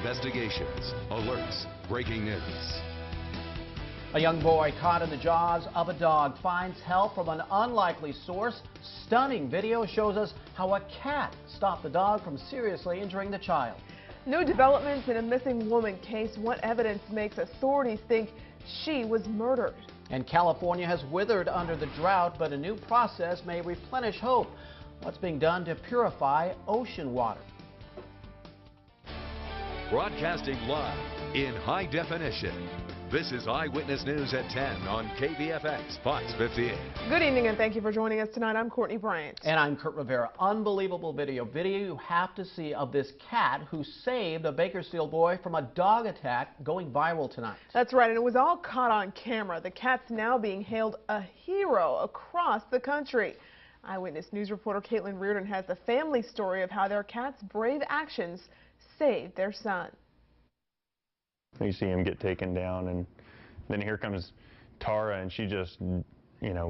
investigations, alerts, breaking news. A young boy caught in the jaws of a dog finds help from an unlikely source. Stunning video shows us how a cat stopped the dog from seriously injuring the child. New developments in a missing woman case. What evidence makes authorities think she was murdered? And California has withered under the drought, but a new process may replenish hope. What's being done to purify ocean water? Broadcasting live in high definition. This is Eyewitness News at 10 on KBFX Fox 58. Good evening and thank you for joining us tonight. I'm Courtney Bryant. And I'm Kurt Rivera. Unbelievable video you have to see of this cat who saved a Bakersfield boy from a dog attack, going viral tonight. That's right, and it was all caught on camera. The cat's now being hailed a hero across the country. Eyewitness News reporter Caitlin Reardon has the family story of how their cat's brave actions saved their son. You see him get taken down, and then here comes Tara, and she just,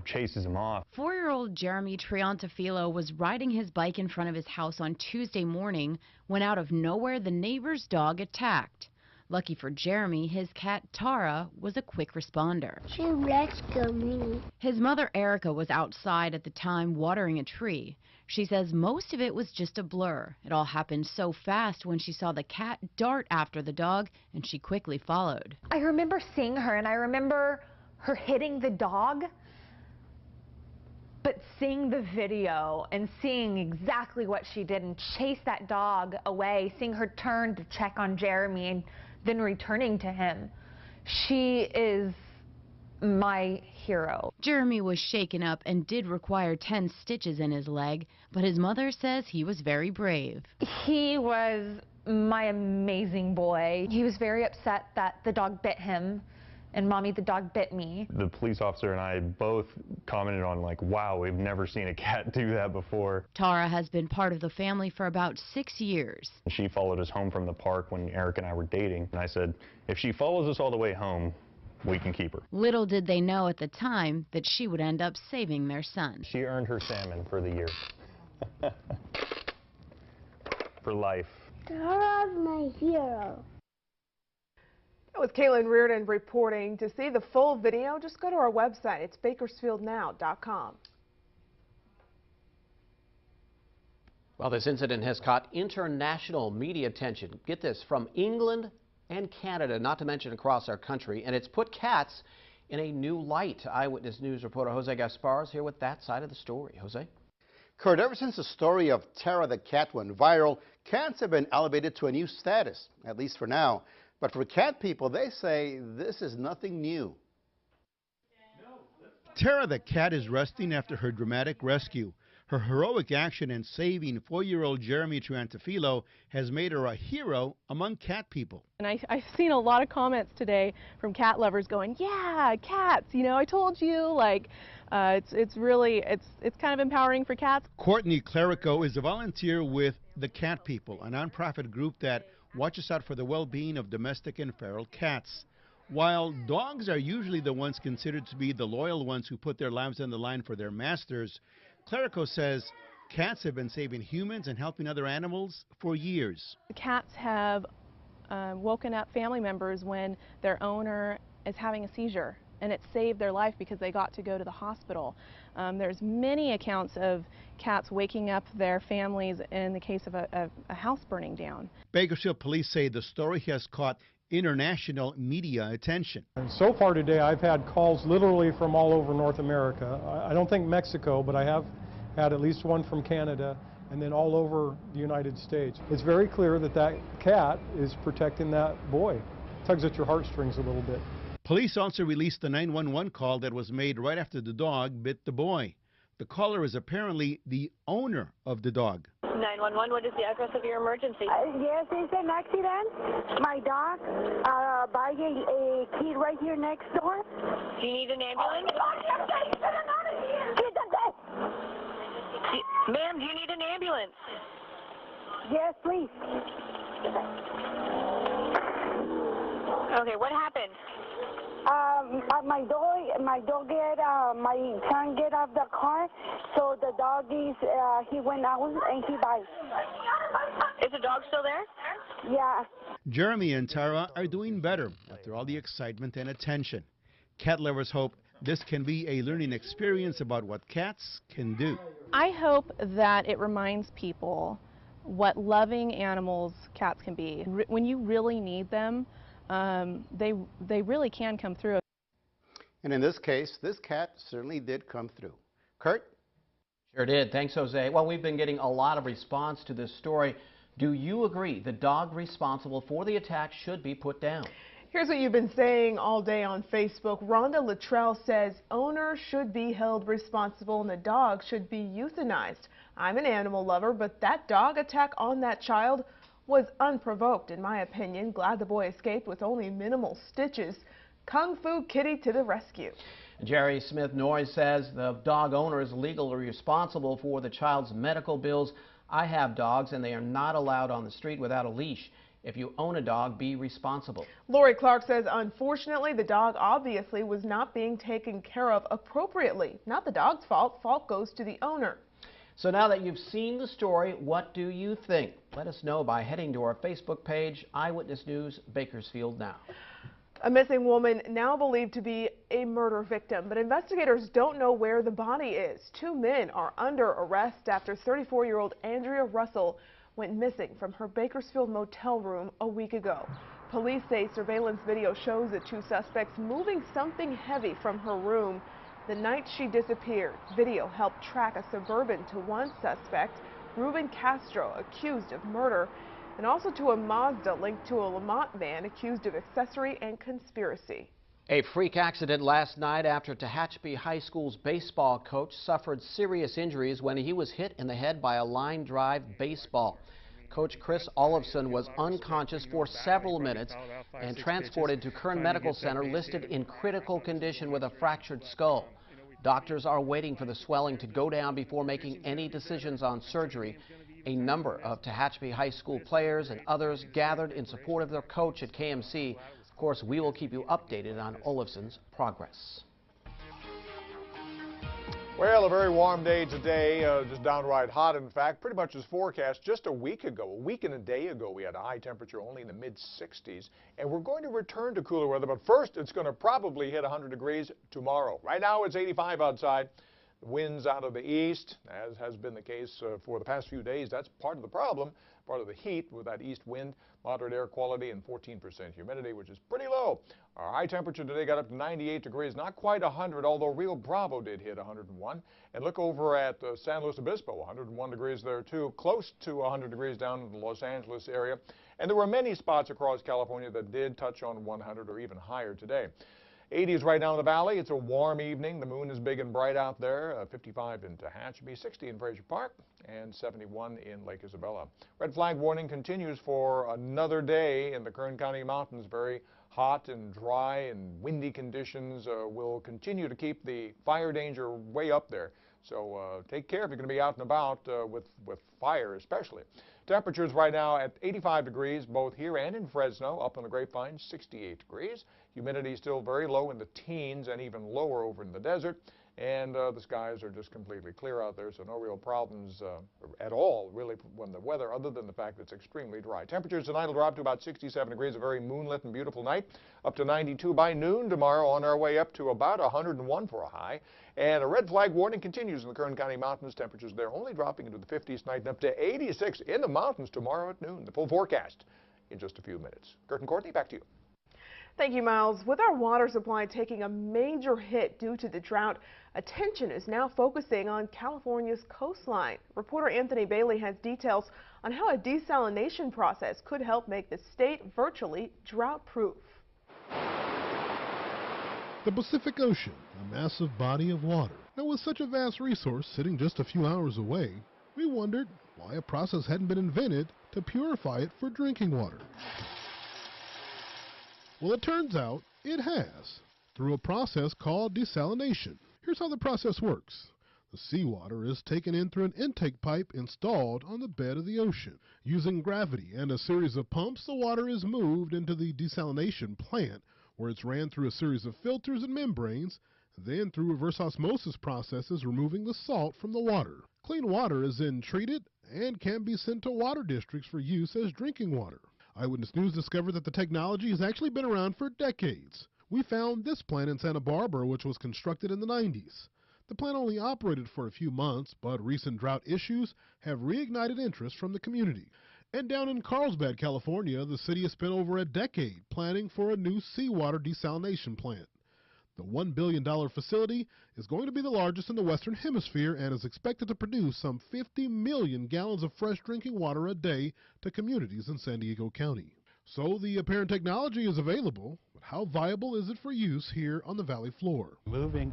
chases him off. 4-year-old Jeremy Triantafilo was riding his bike in front of his house on Tuesday morning when out of nowhere the neighbor's dog attacked. Lucky for Jeremy, his cat Tara was a quick responder. She rescued me. His mother Erica was outside at the time watering a tree. She says most of it was just a blur. It all happened so fast when she saw the cat dart after the dog, and she quickly followed. I remember seeing her, and I remember her hitting the dog. But seeing the video and seeing exactly what she did and chase that dog away, seeing her turn to check on Jeremy and then returning to him, she is my hero. Jeremy was shaken up and did require 10 stitches in his leg, but his mother says he was very brave. He was my amazing boy. He was very upset that the dog bit him, and Mommy, the dog bit me. The police officer and I both commented on, wow, we've never seen a cat do that before. Tara has been part of the family for about 6 years. She followed us home from the park when Eric and I were dating, and I said, if she follows us all the way home, we can keep her. Little did they know at the time that she would end up saving their son. She earned her salmon for the year. For life. Tara's my hero. That was Caitlin Reardon reporting. To see the full video, just go to our website. It's bakersfieldnow.com. Well, this incident has caught international media attention. Get this, from England and Canada, not to mention across our country, and it's put cats in a new light. Eyewitness News reporter Jose Gaspar is here with that side of the story. Jose? Kurt, ever since the story of Tara the cat went viral, cats have been elevated to a new status, at least for now. But for cat people, they say this is nothing new. Tara the cat is resting after her dramatic rescue. Her heroic action in saving 4-year-old Jeremy Triantafilo has made her a hero among cat people. And I've seen a lot of comments today from cat lovers going, yeah, cats, I told you, it's really kind of empowering for cats. Courtney Clerico is a volunteer with the Cat People, a nonprofit group that watches out for the well-being of domestic and feral cats. While dogs are usually the ones considered to be the loyal ones who put their lives on the line for their masters, Clerico says cats have been saving humans and helping other animals for years. The cats have woken up family members when their owner is having a seizure, and it saved their life because they got to go to the hospital. There's many accounts of cats waking up their families in the case of a house burning down. Bakersfield police say the story has caught international media attention. And so far today, I've had calls literally from all over North America. I don't think Mexico, but I have had at least one from Canada, and then all over the United States. It's very clear that that cat is protecting that boy. Tugs at your heartstrings a little bit. Police also released the 911 call that was made right after the dog bit the boy. The caller is apparently the owner of the dog. 911, what is the address of your emergency? Yes, it's an accident. My dog bite a kid right here next door. Do you need an ambulance? Ma'am, do you need an ambulance? Yes, please. Okay, what happened? My son get off the car, so the dog he went out and he bites. Is the dog still there? Yeah. Jeremy and Tara are doing better after all the excitement and attention. Cat lovers hope this can be a learning experience about what cats can do. I hope that it reminds people what loving animals cats can be. When you really need them, they really can come through. And in this case, this cat certainly did come through. Kurt? Sure did. Thanks, Jose. Well, we've been getting a lot of response to this story. Do you agree the dog responsible for the attack should be put down? Here's what you've been saying all day on Facebook. Rhonda Luttrell says owner should be held responsible and the dog should be euthanized. I'm an animal lover, but that dog attack on that child was unprovoked, in my opinion. Glad the boy escaped with only minimal stitches. Kung Fu Kitty to the rescue. Jerry Smith Noyes says the dog owner is legally responsible for the child's medical bills. I have dogs and they are not allowed on the street without a leash. If you own a dog, be responsible. Lori Clark says, unfortunately, the dog obviously was not being taken care of appropriately. Not the dog's fault. Fault goes to the owner. So now that you've seen the story, what do you think? Let us know by heading to our Facebook page, Eyewitness News Bakersfield Now. A missing woman now believed to be a murder victim, but investigators don't know where the body is. 2 men are under arrest after 34-year-old Andrea Russell went missing from her Bakersfield motel room a week ago. Police say surveillance video shows the 2 suspects moving something heavy from her room the night she disappeared. Video helped track a Suburban to one suspect, Ruben Castro, accused of murder, and also to a Mazda linked to a Lamont van accused of accessory and conspiracy. A freak accident last night after Tehachapi High School's baseball coach suffered serious injuries when he was hit in the head by a line drive baseball. Coach Chris Olofsson was unconscious for several minutes and transported to Kern Medical Center, listed in critical condition with a fractured skull. Doctors are waiting for the swelling to go down before making any decisions on surgery. A number of Tehachapi High School players and others gathered in support of their coach at KMC. Of course, we will keep you updated on Olofsson's progress. Well, a very warm day today, just downright hot, in fact, pretty much as forecast just a week and a day ago, we had a high temperature only in the mid-60s, and we're going to return to cooler weather, but first it's going to probably hit 100 degrees tomorrow. Right now it's 85 outside. The winds out of the east, as has been the case for the past few days. That's part of the problem, part of the heat with that east wind, moderate air quality, and 14% humidity, which is pretty low. Our high temperature today got up to 98 degrees, not quite 100, although Rio Bravo did hit 101. And look over at San Luis Obispo, 101 degrees there too, close to 100 degrees down in the Los Angeles area. And there were many spots across California that did touch on 100 or even higher today. 80s right now in the valley. It's a warm evening. The moon is big and bright out there. 55 in Tehachapi, 60 in Fraser Park, and 71 in Lake Isabella. Red flag warning continues for another day in the Kern County mountains. Very hot and dry and windy conditions will continue to keep the fire danger way up there. So take care if you're going to be out and about with fire especially. Temperatures right now at 85 degrees, both here and in Fresno. Up on the Grapevine, 68 degrees. Humidity still very low in the teens and even lower over in the desert. And the skies are just completely clear out there, so no real problems at all, really, when the weather, other than the fact that it's extremely dry. Temperatures tonight will drop to about 67 degrees, a very moonlit and beautiful night, up to 92 by noon tomorrow, on our way up to about 101 for a high. And a red flag warning continues in the Kern County mountains. Temperatures there only dropping into the 50s tonight and up to 86 in the mountains tomorrow at noon. The full forecast in just a few minutes. Kurt and Courtney, back to you. Thank you, Miles. With our water supply taking a major hit due to the drought, attention is now focusing on California's coastline. Reporter Anthony Bailey has details on how a desalination process could help make the state virtually drought-proof. The Pacific Ocean, a massive body of water. Now, with such a vast resource sitting just a few hours away, we wondered why a process hadn't been invented to purify it for drinking water. Well, it turns out it has, through a process called desalination. Here's how the process works. The seawater is taken in through an intake pipe installed on the bed of the ocean. Using gravity and a series of pumps, the water is moved into the desalination plant, where it's ran through a series of filters and membranes, then through reverse osmosis processes removing the salt from the water. Clean water is then treated and can be sent to water districts for use as drinking water. Eyewitness News discovered that the technology has actually been around for decades. We found this plant in Santa Barbara, which was constructed in the 90s. The plant only operated for a few months, but recent drought issues have reignited interest from the community. And down in Carlsbad, California, the city has spent over a decade planning for a new seawater desalination plant. The $1 billion facility is going to be the largest in the Western Hemisphere and is expected to produce some 50 million gallons of fresh drinking water a day to communities in San Diego County. So the apparent technology is available, but how viable is it for use here on the valley floor? Moving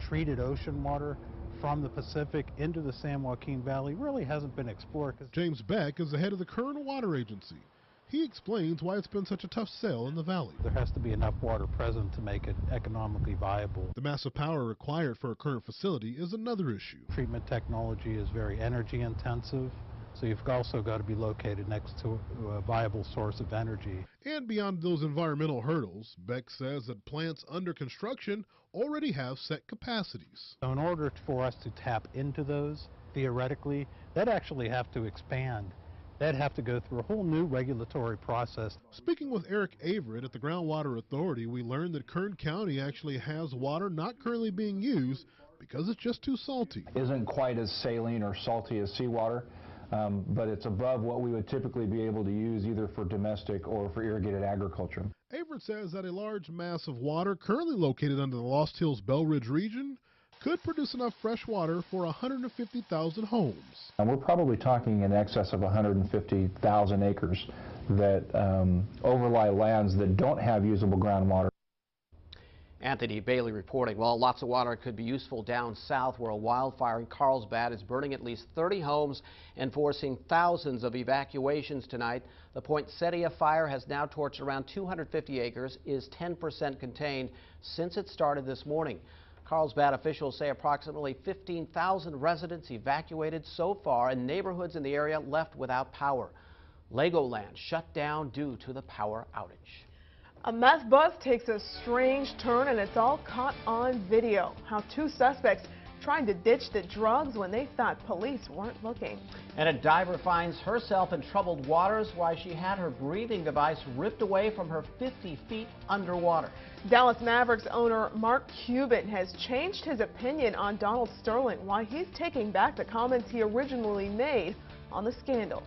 treated ocean water from the Pacific into the San Joaquin Valley really hasn't been explored. James Beck is the head of the Kern Water Agency. He explains why it's been such a tough sell in the valley. There has to be enough water present to make it economically viable. The massive power required for a current facility is another issue. Treatment technology is very energy intensive, so you've also got to be located next to a viable source of energy. And beyond those environmental hurdles, Beck says that plants under construction already have set capacities. So in order for us to tap into those, theoretically, they'd actually have to expand. They'd have to go through a whole new regulatory process. Speaking with Eric Averett at the Groundwater Authority, we learned that Kern County actually has water not currently being used because it's just too salty. Isn't quite as saline or salty as seawater, but it's above what we would typically be able to use either for domestic or for irrigated agriculture. Averett says that a large mass of water currently located under the Lost Hills Bell Ridge region could produce enough fresh water for 150,000 homes. And we're probably talking in excess of 150,000 acres that overlie lands that don't have usable groundwater. Anthony Bailey reporting. Well, lots of water could be useful down south where a wildfire in Carlsbad is burning at least 30 homes and forcing thousands of evacuations tonight. The poinsettia fire has now torched around 250 acres, is 10% contained since it started this morning. Carlsbad officials say approximately 15,000 residents evacuated so far and neighborhoods in the area left without power. Legoland shut down due to the power outage. A meth bus takes a strange turn and it's all caught on video. How two suspects trying to ditch the drugs when they thought police weren't looking. And a diver finds herself in troubled waters while she had her breathing device ripped away from her 50 feet underwater. Dallas Mavericks owner Mark Cuban has changed his opinion on Donald Sterling, why he's taking back the comments he originally made on the scandal.